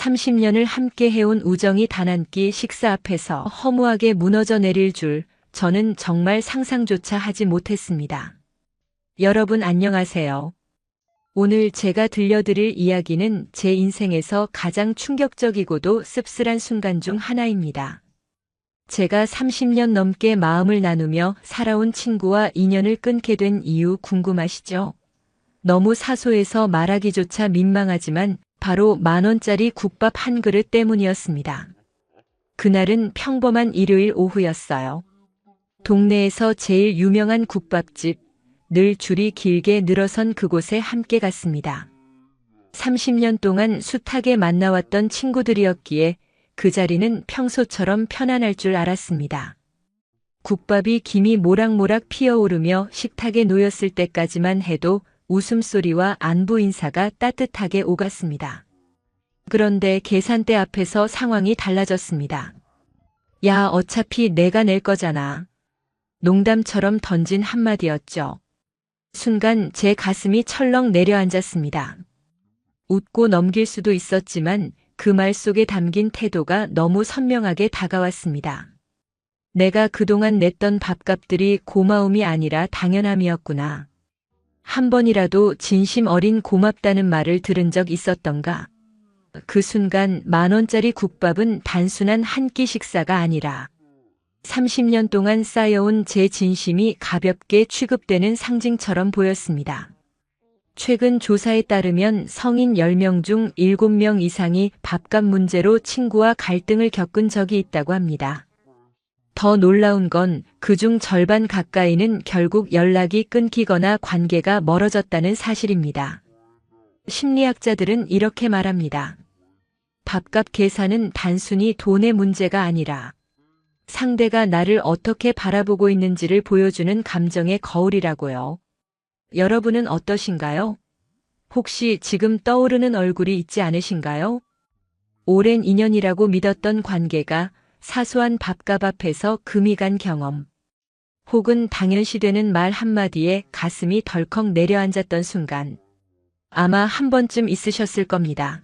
30년을 함께 해온 우정이 단 한 끼 식사 앞에서 허무하게 무너져 내릴 줄 저는 정말 상상조차 하지 못했습니다. 여러분 안녕하세요. 오늘 제가 들려드릴 이야기는 제 인생에서 가장 충격적이고도 씁쓸한 순간 중 하나입니다. 제가 30년 넘게 마음을 나누며 살아온 친구와 인연을 끊게 된 이유 궁금하시죠? 너무 사소해서 말하기조차 민망하지만 바로 10,000원짜리 국밥 한 그릇 때문이었습니다. 그날은 평범한 일요일 오후였어요. 동네에서 제일 유명한 국밥집, 늘 줄이 길게 늘어선 그곳에 함께 갔습니다. 30년 동안 숱하게 만나왔던 친구들이었기에 그 자리는 평소처럼 편안할 줄 알았습니다. 국밥이 김이 모락모락 피어오르며 식탁에 놓였을 때까지만 해도 웃음소리와 안부 인사가 따뜻하게 오갔습니다. 그런데 계산대 앞에서 상황이 달라졌습니다. 야, 어차피 내가 낼 거잖아. 농담처럼 던진 한마디였죠. 순간 제 가슴이 철렁 내려앉았습니다. 웃고 넘길 수도 있었지만 그 말 속에 담긴 태도가 너무 선명하게 다가왔습니다. 내가 그동안 냈던 밥값들이 고마움이 아니라 당연함이었구나. 한 번이라도 진심 어린 고맙다는 말을 들은 적 있었던가? 그 순간 10,000원짜리 국밥은 단순한 한 끼 식사가 아니라 30년 동안 쌓여온 제 진심이 가볍게 취급되는 상징처럼 보였습니다. 최근 조사에 따르면 성인 10명 중 7명 이상이 밥값 문제로 친구와 갈등을 겪은 적이 있다고 합니다. 더 놀라운 건 그중 절반 가까이는 결국 연락이 끊기거나 관계가 멀어졌다는 사실입니다. 심리학자들은 이렇게 말합니다. 밥값 계산은 단순히 돈의 문제가 아니라 상대가 나를 어떻게 바라보고 있는지를 보여주는 감정의 거울이라고요. 여러분은 어떠신가요? 혹시 지금 떠오르는 얼굴이 있지 않으신가요? 오랜 인연이라고 믿었던 관계가 사소한 밥값 앞에서 금이 간 경험, 혹은 당연시되는 말 한마디에 가슴이 덜컥 내려앉았던 순간, 아마 한 번쯤 있으셨을 겁니다.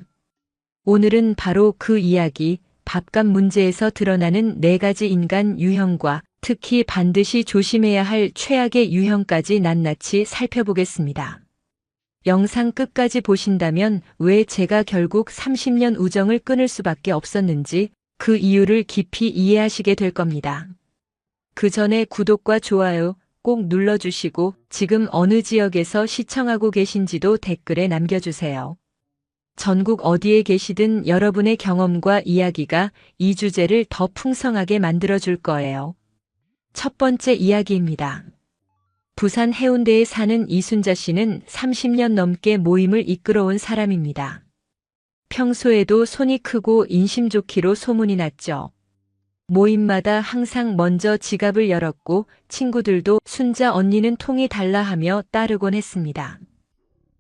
오늘은 바로 그 이야기, 밥값 문제에서 드러나는 4가지 인간 유형과 특히 반드시 조심해야 할 최악의 유형까지 낱낱이 살펴보겠습니다. 영상 끝까지 보신다면 왜 제가 결국 30년 우정을 끊을 수밖에 없었는지 그 이유를 깊이 이해하시게 될 겁니다. 그 전에 구독과 좋아요 꼭 눌러주시고 지금 어느 지역에서 시청하고 계신지도 댓글에 남겨주세요. 전국 어디에 계시든 여러분의 경험과 이야기가 이 주제를 더 풍성하게 만들어줄 거예요. 첫 번째 이야기입니다. 부산 해운대에 사는 이순자 씨는 30년 넘게 모임을 이끌어온 사람입니다. 평소에도 손이 크고 인심 좋기로 소문이 났죠. 모임마다 항상 먼저 지갑을 열었고 친구들도 순자 언니는 통이 달라 하며 따르곤 했습니다.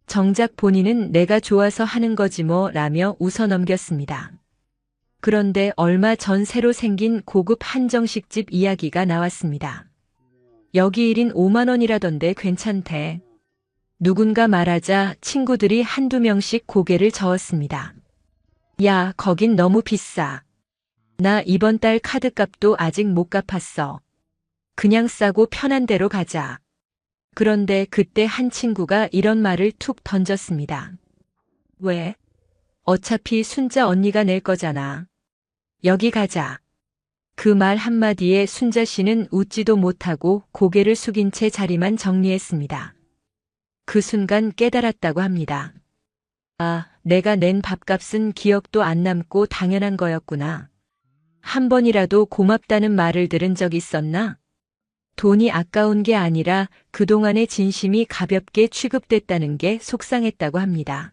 정작 본인은 내가 좋아서 하는 거지 뭐 라며 웃어넘겼습니다. 그런데 얼마 전 새로 생긴 고급 한정식집 이야기가 나왔습니다. 여기 1인 5만 원이라던데 괜찮대. 누군가 말하자 친구들이 한두 명씩 고개를 저었습니다. 야, 거긴 너무 비싸. 나 이번 달 카드값도 아직 못 갚았어. 그냥 싸고 편한 데로 가자. 그런데 그때 한 친구가 이런 말을 툭 던졌습니다. 왜? 어차피 순자 언니가 낼 거잖아. 여기 가자. 그 말 한마디에 순자 씨는 웃지도 못하고 고개를 숙인 채 자리만 정리했습니다. 그 순간 깨달았다고 합니다. 아, 내가 낸 밥값은 기억도 안 남고 당연한 거였구나. 한 번이라도 고맙다는 말을 들은 적 있었나? 돈이 아까운 게 아니라 그동안의 진심이 가볍게 취급됐다는 게 속상했다고 합니다.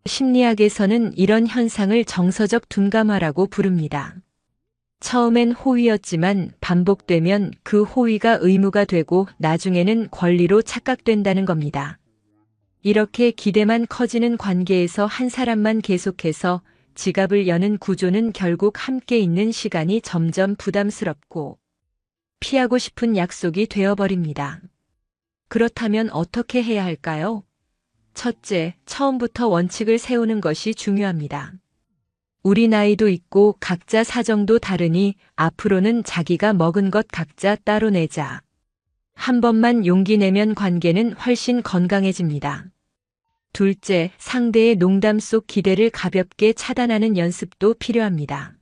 심리학에서는 이런 현상을 정서적 둔감화라고 부릅니다. 처음엔 호의였지만 반복되면 그 호의가 의무가 되고 나중에는 권리로 착각된다는 겁니다. 이렇게 기대만 커지는 관계에서 한 사람만 계속해서 지갑을 여는 구조는 결국 함께 있는 시간이 점점 부담스럽고 피하고 싶은 약속이 되어버립니다. 그렇다면 어떻게 해야 할까요? 첫째, 처음부터 원칙을 세우는 것이 중요합니다. 우리 나이도 있고 각자 사정도 다르니 앞으로는 자기가 먹은 것 각자 따로 내자. 한 번만 용기 내면 관계는 훨씬 건강해집니다. 둘째, 상대의 농담 속 기대를 가볍게 차단하는 연습도 필요합니다.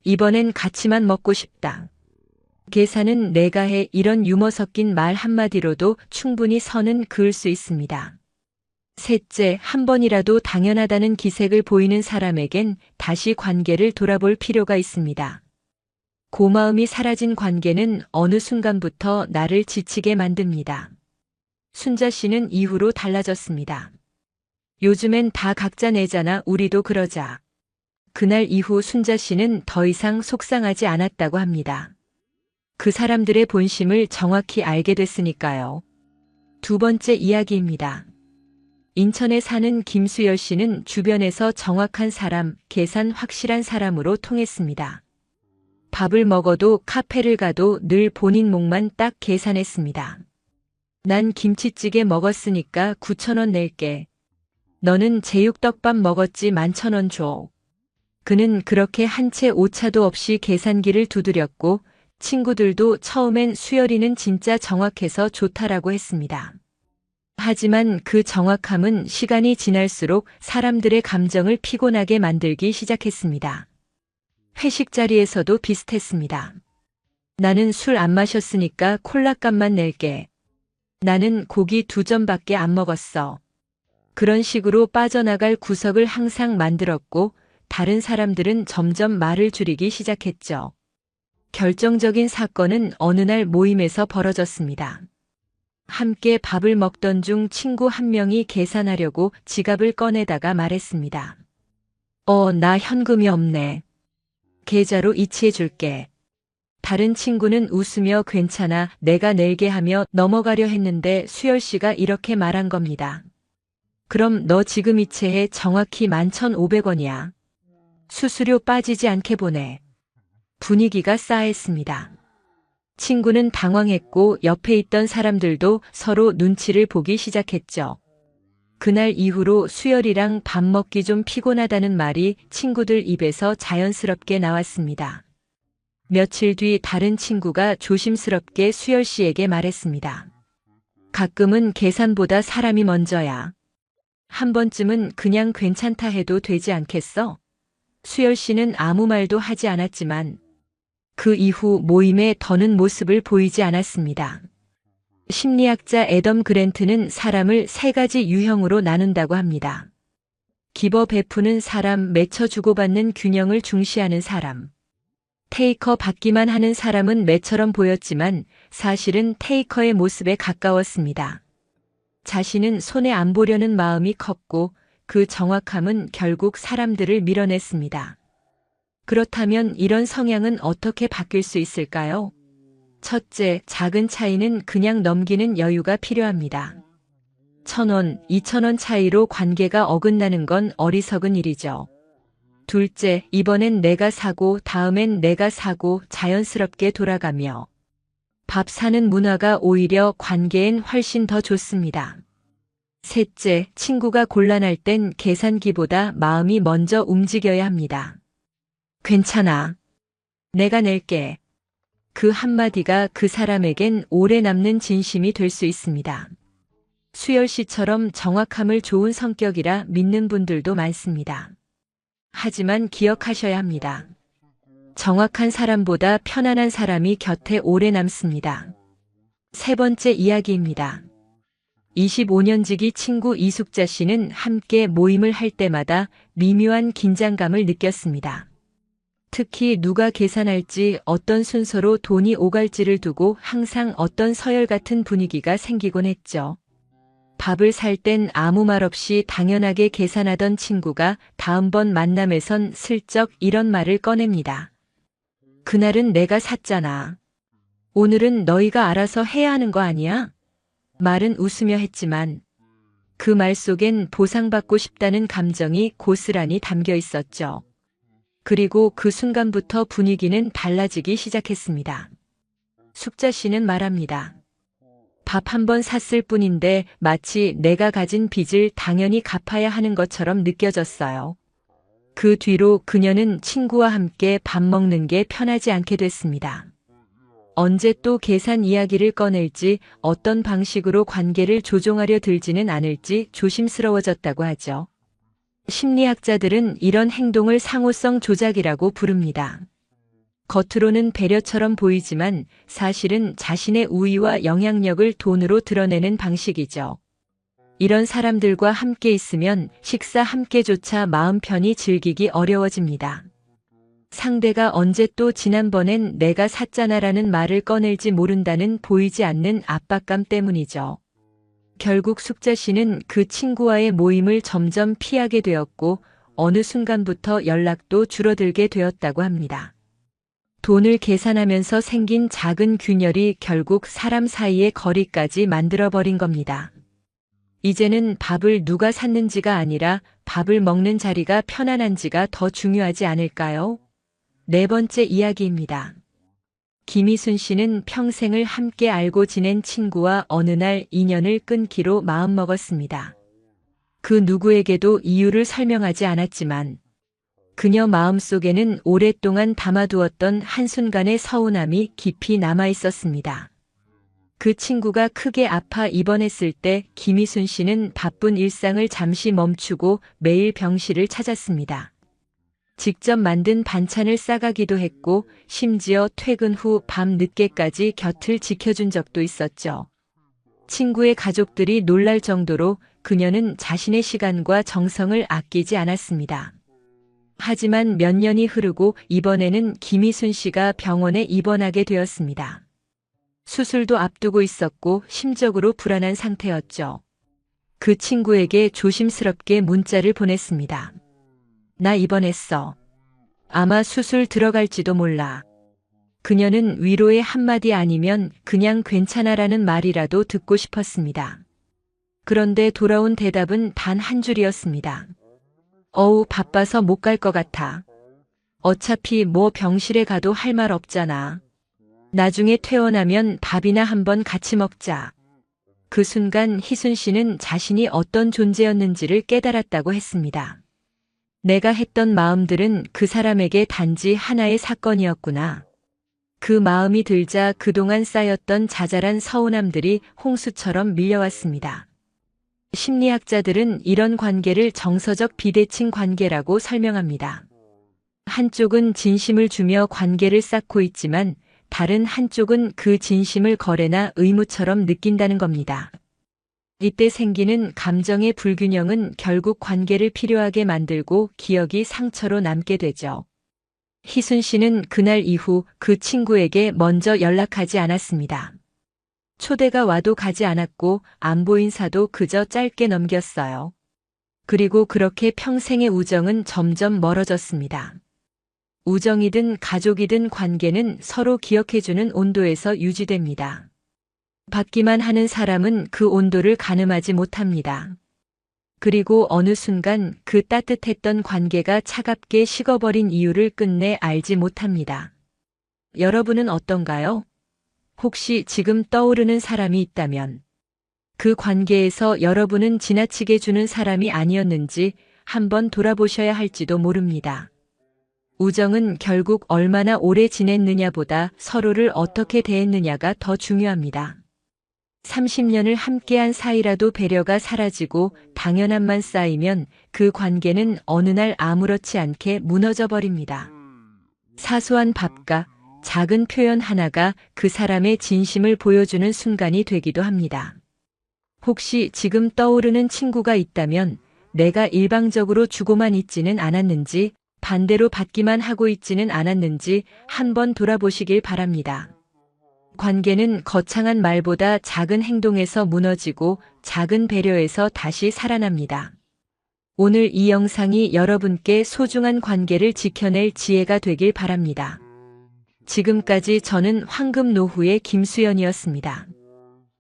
이번엔 같이만 먹고 싶다. 계산은 내가 해, 이런 유머 섞인 말 한마디로도 충분히 선은 그을 수 있습니다. 셋째, 한 번이라도 당연하다는 기색을 보이는 사람에겐 다시 관계를 돌아볼 필요가 있습니다. 고마움이 사라진 관계는 어느 순간부터 나를 지치게 만듭니다. 순자 씨는 이후로 달라졌습니다. 요즘엔 다 각자 내잖아, 우리도 그러자. 그날 이후 순자 씨는 더 이상 속상하지 않았다고 합니다. 그 사람들의 본심을 정확히 알게 됐으니까요. 두 번째 이야기입니다. 인천에 사는 김수열 씨는 주변에서 정확한 사람, 계산 확실한 사람으로 통했습니다. 밥을 먹어도 카페를 가도 늘 본인 몫만 딱 계산했습니다. 난 김치찌개 먹었으니까 9,000원 낼게. 너는 제육덮밥 먹었지 11,000원 줘. 그는 그렇게 한 채 오차도 없이 계산기를 두드렸고 친구들도 처음엔 수열이는 진짜 정확해서 좋다라고 했습니다. 하지만 그 정확함은 시간이 지날수록 사람들의 감정을 피곤하게 만들기 시작했습니다. 회식 자리에서도 비슷했습니다. 나는 술 안 마셨으니까 콜라값만 낼게. 나는 고기 2점밖에 안 먹었어. 그런 식으로 빠져나갈 구석을 항상 만들었고 다른 사람들은 점점 말을 줄이기 시작했죠. 결정적인 사건은 어느 날 모임에서 벌어졌습니다. 함께 밥을 먹던 중 친구 한 명이 계산하려고 지갑을 꺼내다가 말했습니다. 나 현금이 없네. 계좌로 이체해 줄게. 다른 친구는 웃으며 괜찮아, 내가 낼게 하며 넘어가려 했는데 수열 씨가 이렇게 말한 겁니다. 그럼 너 지금 이체해, 정확히 11,500원이야. 수수료 빠지지 않게 보내. 분위기가 싸했습니다. 친구는 당황했고 옆에 있던 사람들도 서로 눈치를 보기 시작했죠. 그날 이후로 수열이랑 밥 먹기 좀 피곤하다는 말이 친구들 입에서 자연스럽게 나왔습니다. 며칠 뒤 다른 친구가 조심스럽게 수열 씨에게 말했습니다. 가끔은 계산보다 사람이 먼저야. 한 번쯤은 그냥 괜찮다 해도 되지 않겠어? 수열 씨는 아무 말도 하지 않았지만 그 이후 모임에 더는 모습을 보이지 않았습니다. 심리학자 애덤 그랜트는 사람을 3가지 유형으로 나눈다고 합니다. 기버 베푸는 사람, 맺혀 주고받는 균형을 중시하는 사람. 테이커 받기만 하는 사람은 매처럼 보였지만 사실은 테이커의 모습에 가까웠습니다. 자신은 손해 안 보려는 마음이 컸고 그 정확함은 결국 사람들을 밀어냈습니다. 그렇다면 이런 성향은 어떻게 바뀔 수 있을까요? 첫째, 작은 차이는 그냥 넘기는 여유가 필요합니다. 1,000원, 2,000원 차이로 관계가 어긋나는 건 어리석은 일이죠. 둘째, 이번엔 내가 사고 다음엔 내가 사고 자연스럽게 돌아가며 밥 사는 문화가 오히려 관계엔 훨씬 더 좋습니다. 셋째, 친구가 곤란할 땐 계산기보다 마음이 먼저 움직여야 합니다. 괜찮아. 내가 낼게. 그 한마디가 그 사람에겐 오래 남는 진심이 될 수 있습니다. 수열 씨처럼 정확함을 좋은 성격이라 믿는 분들도 많습니다. 하지만 기억하셔야 합니다. 정확한 사람보다 편안한 사람이 곁에 오래 남습니다. 세 번째 이야기입니다. 25년지기 친구 이숙자 씨는 함께 모임을 할 때마다 미묘한 긴장감을 느꼈습니다. 특히 누가 계산할지 어떤 순서로 돈이 오갈지를 두고 항상 어떤 서열 같은 분위기가 생기곤 했죠. 밥을 살 땐 아무 말 없이 당연하게 계산하던 친구가 다음번 만남에선 슬쩍 이런 말을 꺼냅니다. 그날은 내가 샀잖아. 오늘은 너희가 알아서 해야 하는 거 아니야? 말은 웃으며 했지만 그 말 속엔 보상받고 싶다는 감정이 고스란히 담겨 있었죠. 그리고 그 순간부터 분위기는 달라지기 시작했습니다. 숙자 씨는 말합니다. 밥 한 번 샀을 뿐인데 마치 내가 가진 빚을 당연히 갚아야 하는 것처럼 느껴졌어요. 그 뒤로 그녀는 친구와 함께 밥 먹는 게 편하지 않게 됐습니다. 언제 또 계산 이야기를 꺼낼지, 어떤 방식으로 관계를 조종하려 들지는 않을지 조심스러워졌다고 하죠. 심리학자들은 이런 행동을 상호성 조작이라고 부릅니다. 겉으로는 배려처럼 보이지만 사실은 자신의 우위와 영향력을 돈으로 드러내는 방식이죠. 이런 사람들과 함께 있으면 식사 함께조차 마음 편히 즐기기 어려워집니다. 상대가 언제 또 지난번엔 내가 샀잖아라는 말을 꺼낼지 모른다는 보이지 않는 압박감 때문이죠. 결국 숙자 씨는 그 친구와의 모임을 점점 피하게 되었고 어느 순간부터 연락도 줄어들게 되었다고 합니다. 돈을 계산하면서 생긴 작은 균열이 결국 사람 사이의 거리까지 만들어버린 겁니다. 이제는 밥을 누가 샀는지가 아니라 밥을 먹는 자리가 편안한지가 더 중요하지 않을까요? 네 번째 이야기입니다. 김희순 씨는 평생을 함께 알고 지낸 친구와 어느 날 인연을 끊기로 마음먹었습니다. 그 누구에게도 이유를 설명하지 않았지만 그녀 마음속에는 오랫동안 담아두었던 한순간의 서운함이 깊이 남아 있었습니다. 그 친구가 크게 아파 입원했을 때 김희순 씨는 바쁜 일상을 잠시 멈추고 매일 병실을 찾았습니다. 직접 만든 반찬을 싸가기도 했고 심지어 퇴근 후 밤 늦게까지 곁을 지켜준 적도 있었죠. 친구의 가족들이 놀랄 정도로 그녀는 자신의 시간과 정성을 아끼지 않았습니다. 하지만 몇 년이 흐르고 이번에는 김희순 씨가 병원에 입원하게 되었습니다. 수술도 앞두고 있었고 심적으로 불안한 상태였죠. 그 친구에게 조심스럽게 문자를 보냈습니다. 나 입원했어. 아마 수술 들어갈지도 몰라. 그녀는 위로의 한마디 아니면 그냥 괜찮아라는 말이라도 듣고 싶었습니다. 그런데 돌아온 대답은 단 한 줄이었습니다. 어우, 바빠서 못 갈 것 같아. 어차피 뭐 병실에 가도 할 말 없잖아. 나중에 퇴원하면 밥이나 한번 같이 먹자. 그 순간 희순 씨는 자신이 어떤 존재였는지를 깨달았다고 했습니다. 내가 했던 마음들은 그 사람에게 단지 하나의 사건이었구나. 그 마음이 들자 그동안 쌓였던 자잘한 서운함들이 홍수처럼 밀려왔습니다. 심리학자들은 이런 관계를 정서적 비대칭 관계라고 설명합니다. 한쪽은 진심을 주며 관계를 쌓고 있지만 다른 한쪽은 그 진심을 거래나 의무처럼 느낀다는 겁니다. 이때 생기는 감정의 불균형은 결국 관계를 필요하게 만들고 기억이 상처로 남게 되죠. 희순 씨는 그날 이후 그 친구에게 먼저 연락하지 않았습니다. 초대가 와도 가지 않았고 안부 인사도 그저 짧게 넘겼어요. 그리고 그렇게 평생의 우정은 점점 멀어졌습니다. 우정이든 가족이든 관계는 서로 기억해주는 온도에서 유지됩니다. 받기만 하는 사람은 그 온도를 가늠하지 못합니다. 그리고 어느 순간 그 따뜻했던 관계가 차갑게 식어버린 이유를 끝내 알지 못합니다. 여러분은 어떤가요? 혹시 지금 떠오르는 사람이 있다면 그 관계에서 여러분은 지나치게 주는 사람이 아니었는지 한번 돌아보셔야 할지도 모릅니다. 우정은 결국 얼마나 오래 지냈느냐보다 서로를 어떻게 대했느냐가 더 중요합니다. 30년을 함께한 사이라도 배려가 사라지고 당연함만 쌓이면 그 관계는 어느 날 아무렇지 않게 무너져 버립니다. 사소한 밥과 작은 표현 하나가 그 사람의 진심을 보여주는 순간이 되기도 합니다. 혹시 지금 떠오르는 친구가 있다면 내가 일방적으로 주고만 있지는 않았는지, 반대로 받기만 하고 있지는 않았는지 한번 돌아보시길 바랍니다. 관계는 거창한 말보다 작은 행동에서 무너지고 작은 배려에서 다시 살아납니다. 오늘 이 영상이 여러분께 소중한 관계를 지켜낼 지혜가 되길 바랍니다. 지금까지 저는 황금노후의 김수연이었습니다.